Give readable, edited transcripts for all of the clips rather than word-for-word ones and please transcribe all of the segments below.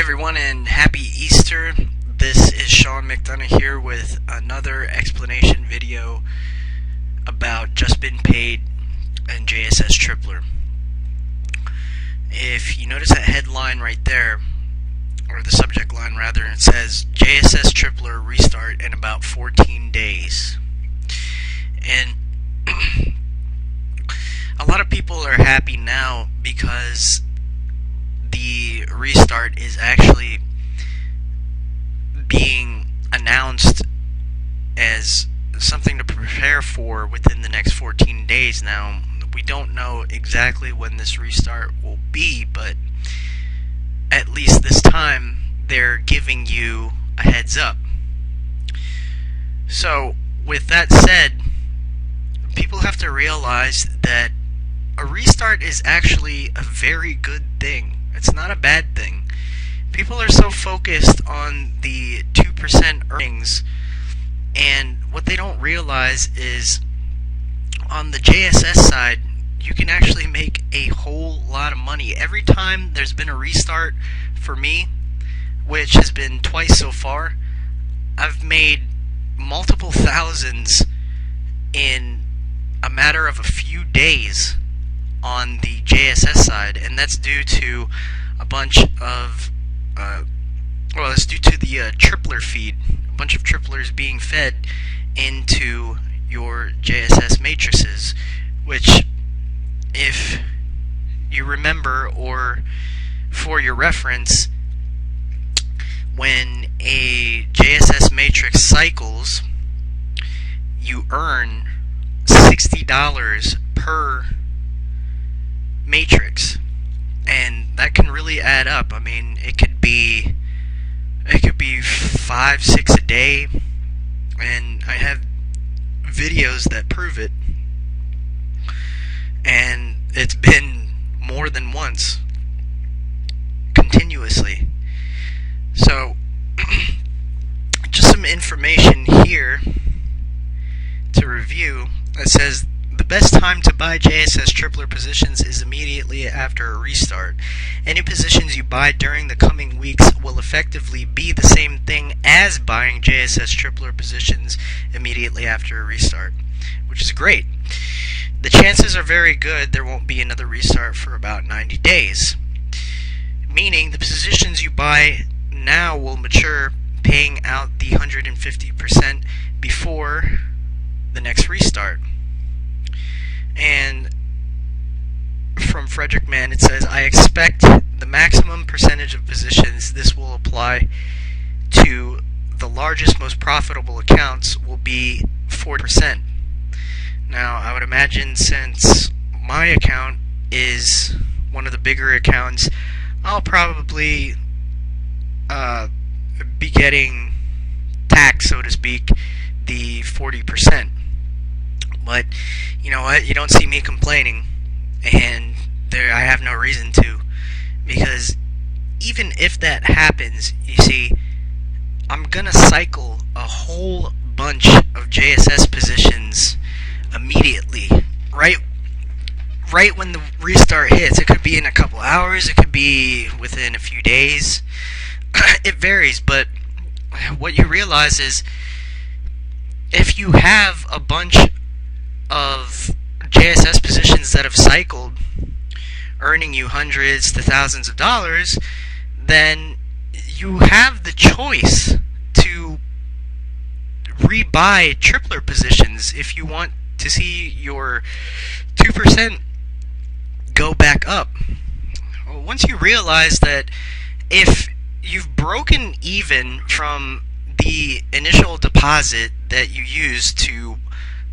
everyone, and happy Easter. This is Sean McDonough here with another explanation video about Just Been Paid and JSS Tripler. If you notice that headline right there, or the subject line rather, it says JSS Tripler restart in about 14 days. And a lot of people are happy now because the restart is actually being announced as something to prepare for within the next 14 days. Now, we don't know exactly when this restart will be, but at least this time they're giving you a heads up. So, with that said, people have to realize that a restart is actually a very good thing. It's not a bad thing. People are so focused on the 2% earnings, and what they don't realize is on the JSS side, you can actually make a whole lot of money. Every time there's been a restart for me, which has been twice so far, I've made multiple thousands in a matter of a few days on the JSS side, and that's due to a bunch of it's due to the tripler feed, a bunch of triplers being fed into your JSS matrices, which, if you remember, or for your reference, when a JSS matrix cycles, you earn $60 per matrix, and that can really add up. I mean, it could be 5, 6 a day, and I have videos that prove it, and it's been more than once continuously. So just some information here to review. It says the best time to buy JSS tripler positions is immediately after a restart. Any positions you buy during the coming weeks will effectively be the same thing as buying JSS tripler positions immediately after a restart, which is great. The chances are very good there won't be another restart for about 90 days, meaning the positions you buy now will mature, paying out the 150% before the next restart. And from Frederick Mann, it says, I expect the maximum percentage of positions this will apply to the largest, most profitable accounts will be 40%. Now, I would imagine, since my account is one of the bigger accounts, I'll probably be getting taxed, so to speak, the 40%. But you know what? You don't see me complaining, and I have no reason to, because even if that happens, you see, I'm gonna cycle a whole bunch of JSS positions immediately, right when the restart hits. It could be in a couple hours, it could be within a few days. It varies, but what you realize is, if you have a bunch of JSS positions that have cycled, earning you hundreds to thousands of dollars, then you have the choice to rebuy tripler positions if you want to see your 2% go back up. Well, once you realize that if you've broken even from the initial deposit that you used to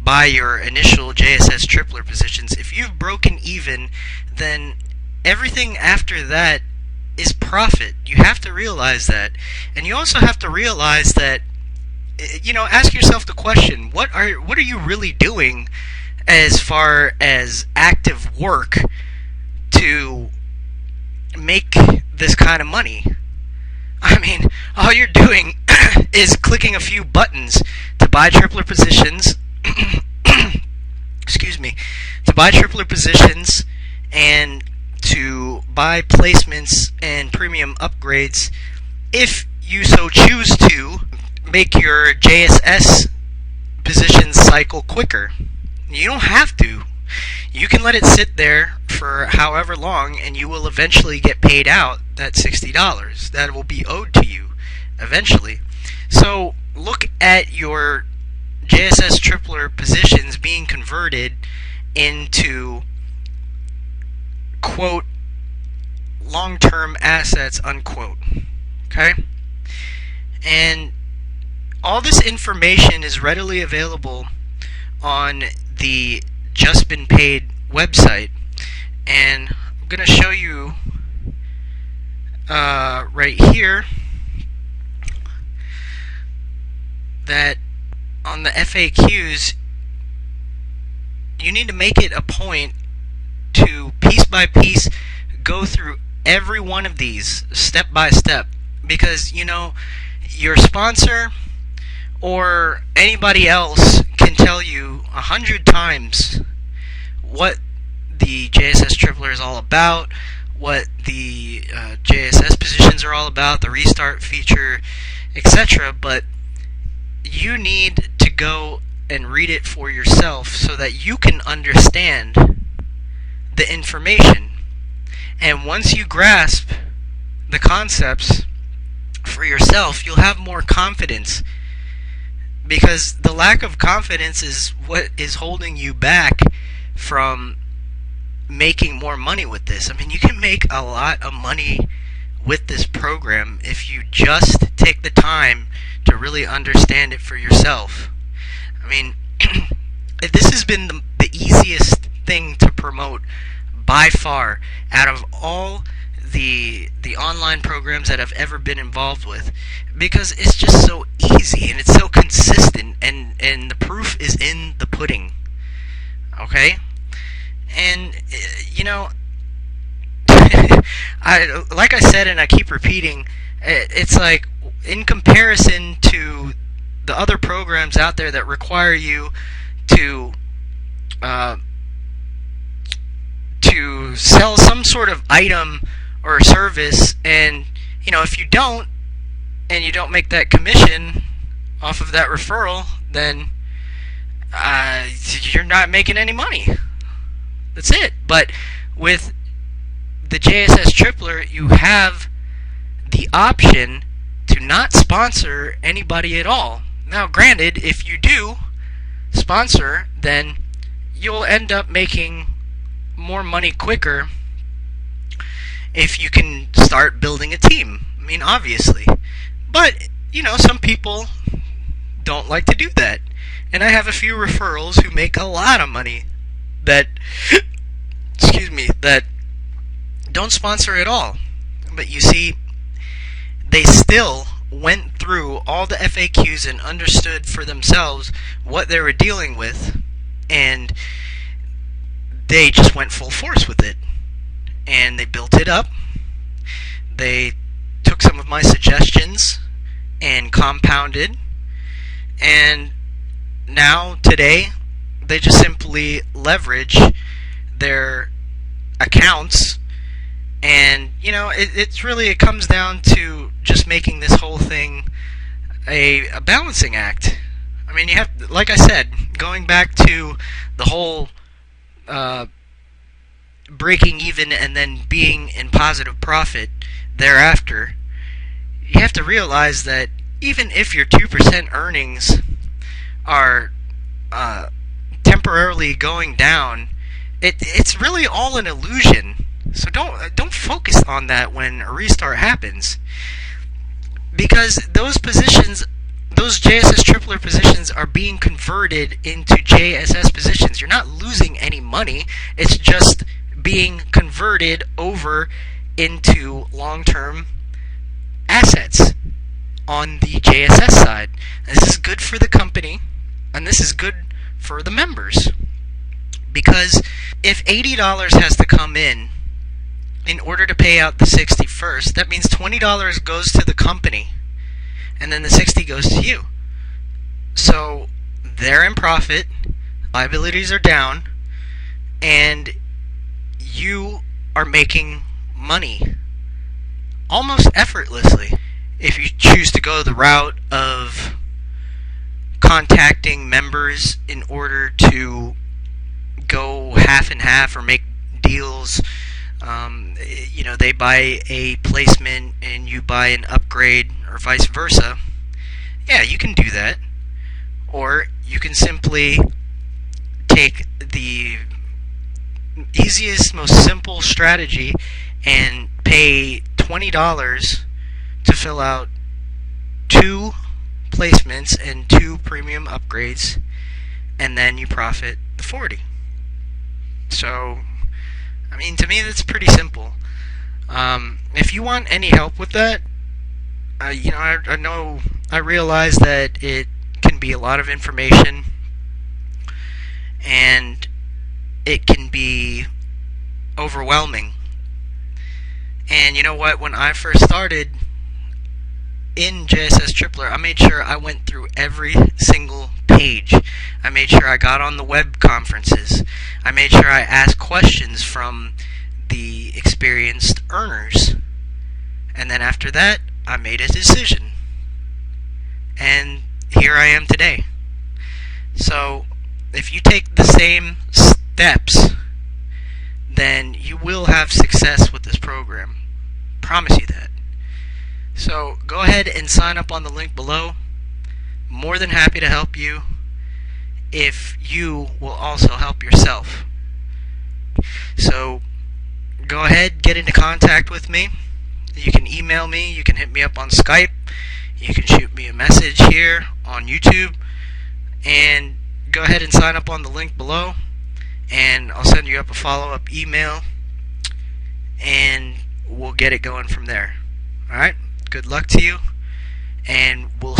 buy your initial JSS tripler positions, if you've broken even, then everything after that is profit. You have to realize that. And you also have to realize that, you know, ask yourself the question, what are you really doing as far as active work to make this kind of money? I mean, all you're doing is clicking a few buttons to buy tripler positions excuse me, to buy tripler positions and to buy placements and premium upgrades if you so choose to make your JSS position cycle quicker. You don't have to. You can let it sit there for however long, and you will eventually get paid out that $60 that will be owed to you eventually. So look at your JSS tripler positions being converted into, quote, long-term assets, unquote. Okay? And all this information is readily available on the Just Been Paid website, and I'm going to show you right here that on the FAQs you need to make it a point to piece by piece go through every one of these step by step, because your sponsor or anybody else can tell you 100 times what the JSS tripler is all about, what the JSS positions are all about, the restart feature, etc. But you need to go and read it for yourself so that you can understand the information. And once you grasp the concepts for yourself, you'll have more confidence, because the lack of confidence is what is holding you back from making more money with this. I mean, you can make a lot of money with this program if you just take the time to really understand it for yourself. I mean, this has been the easiest thing to promote by far out of all the online programs that I've ever been involved with, because it's just so easy and it's so consistent, and the proof is in the pudding. Okay? And like I said, and I keep repeating, it's like, in comparison to the other programs out there that require you to sell some sort of item or service, and if you don't, and you don't make that commission off of that referral, then you're not making any money. That's it. But with the JSS tripler, you have the option to not sponsor anybody at all. Now, granted, if you do sponsor, then you'll end up making more money quicker if you can start building a team. I mean, obviously. But, some people don't like to do that. And I have a few referrals who make a lot of money that, that don't sponsor at all. But you see, they still went through all the FAQs and understood for themselves what they were dealing with, and they just went full force with it. And they built it up. They took some of my suggestions and compounded, and now today they just simply leverage their accounts, and it comes down to just making this whole thing a balancing act. I mean, you have, like I said, going back to the whole breaking even and then being in positive profit thereafter, you have to realize that even if your 2% earnings are temporarily going down, it's really all an illusion. So don't focus on that when a restart happens, because those positions, those JSS tripler positions, are being converted into JSS positions. You're not losing any money. It's just being converted over into long-term assets on the JSS side. This is good for the company, and this is good for the members, because if $80 has to come in order to pay out the $60 first, that means $20 goes to the company, and then the $60 goes to you. So they're in profit, liabilities are down, and you are making money almost effortlessly. If you choose to go the route of contacting members in order to go half and half or make deals, they buy a placement and you buy an upgrade or vice versa, yeah, you can do that. Or you can simply take the easiest, most simple strategy and pay $20 to fill out 2 placements and 2 premium upgrades, and then you profit the 40. So, to me, that's pretty simple. If you want any help with that, I realize that it can be a lot of information, and it can be overwhelming. And you know what? When I first started in JSS Tripler, I made sure I went through every single page. I made sure I got on the web conferences. I made sure I asked questions from the experienced earners. And then after that, I made a decision. And here I am today. So, if you take the same steps, then you will have success with this program. Promise you that. So, go ahead and sign up on the link below. More than happy to help you if you will also help yourself. So, go ahead, get into contact with me. You can email me, you can hit me up on Skype, you can shoot me a message here on YouTube, and go ahead and sign up on the link below, and I'll send you up a follow-up email, and we'll get it going from there. Alright, good luck to you, and we'll